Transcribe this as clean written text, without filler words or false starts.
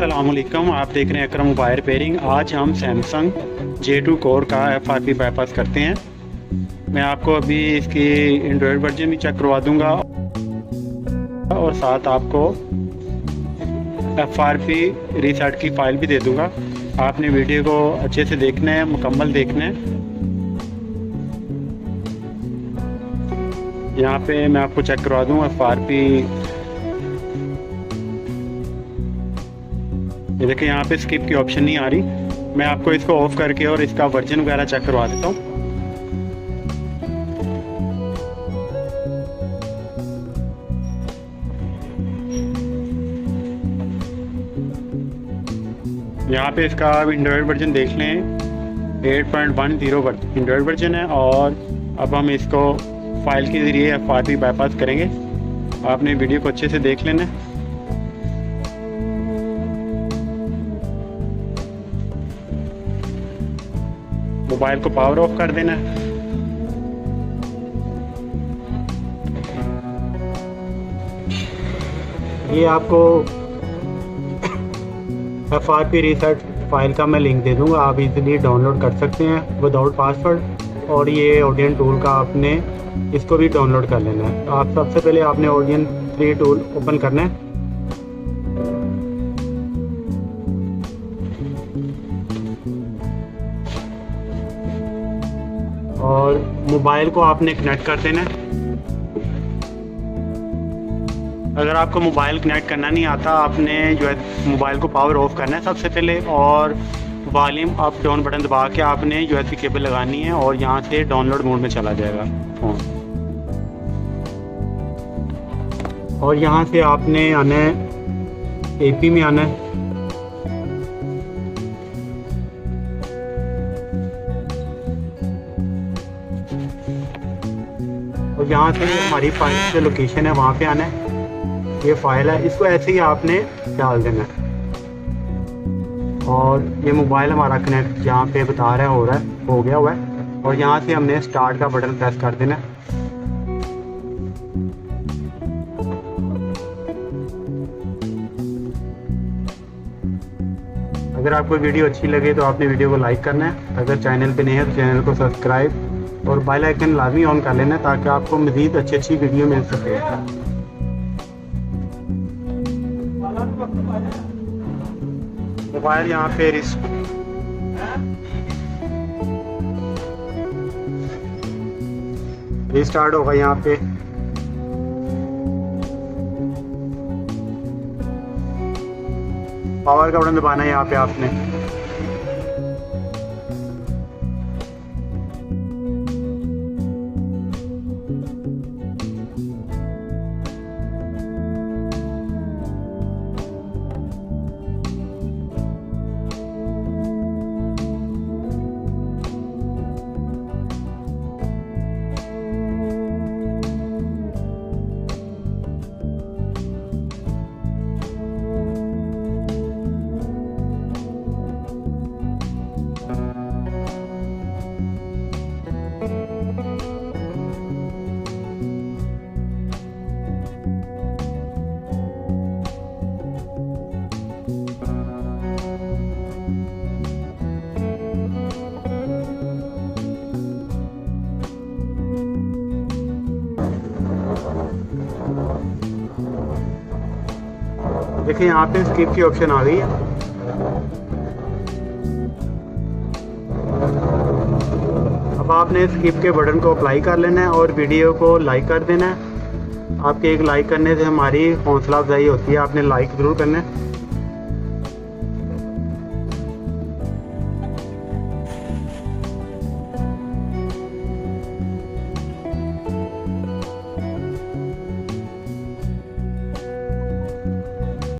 अस्सलामुअलैकुम, आप देख रहे हैं अकरम मोबाइल रिपेयरिंग। आज हम सैमसंग J2 कोर का FRP बाईपास करते हैं। मैं आपको अभी इसकी एंड्रॉयड वर्जन भी चेक करवा दूंगा और साथ आपको FRP रीसेट की फ़ाइल भी दे दूंगा। आपने वीडियो को अच्छे से देखना है, मुकम्मल देखना है। यहाँ पे मैं आपको चेक करवा दूँ FRP। ये देखिए, यहाँ पे स्किप की ऑप्शन नहीं आ रही। मैं आपको इसको ऑफ करके और इसका वर्जन वगैरह चेक करवा देता हूँ। यहाँ पे इसका एंड्रॉयड वर्जन देख लें, 8.10 एंड्रॉयड वर्जन है। और अब हम इसको फाइल के ज़रिए FRP बाईपास करेंगे। आपने वीडियो को अच्छे से देख लेना है। मोबाइल को पावर ऑफ कर देना है। ये आपको FRP रीसेट फाइल का मैं लिंक दे दूंगा, आप इजीली डाउनलोड कर सकते हैं विदाउट पासवर्ड। और ये ओडियन टूल का आपने इसको भी डाउनलोड कर लेना है। आप सबसे पहले आपने ओडियन 3 टूल ओपन करना है। और मोबाइल को आपने कनेक्ट कर देना है। अगर आपको मोबाइल कनेक्ट करना नहीं आता, आपने जो है मोबाइल को पावर ऑफ करना है सबसे पहले, और वॉल्यूम अप डाउन बटन दबा के आपने USB केबल लगानी है और यहाँ से डाउनलोड मोड में चला जाएगा फ़ोन। और यहाँ से आपने आना है AP में आना है। और यहाँ से हमारी फाइल जो लोकेशन है वहाँ पे आना है। ये फाइल है, इसको ऐसे ही आपने डाल देना है। और ये मोबाइल हमारा कनेक्ट जहाँ पे बता रहा है हो गया हुआ है। और यहाँ से हमने स्टार्ट का बटन प्रेस कर देना है। अगर आपको वीडियो अच्छी लगे तो आपने वीडियो को लाइक करना है। अगर चैनल पे नहीं है तो चैनल को सब्सक्राइब और बेल आइकन लाजमी ऑन कर लेना है, ताकि आपको मज़ीद अच्छी वीडियो मिल सके। मोबाइल यहाँ पे रिस्टार्ट होगा। यहाँ पे पावर का बटन दबाना है यहाँ पे आपने। देखिए, यहाँ पे स्किप की ऑप्शन आ गई है। अब आपने स्किप के बटन को अप्लाई कर लेना है और वीडियो को लाइक कर देना है। आपके एक लाइक करने से हमारी हौसला अफजाई होती है, आपने लाइक ज़रूर करना है।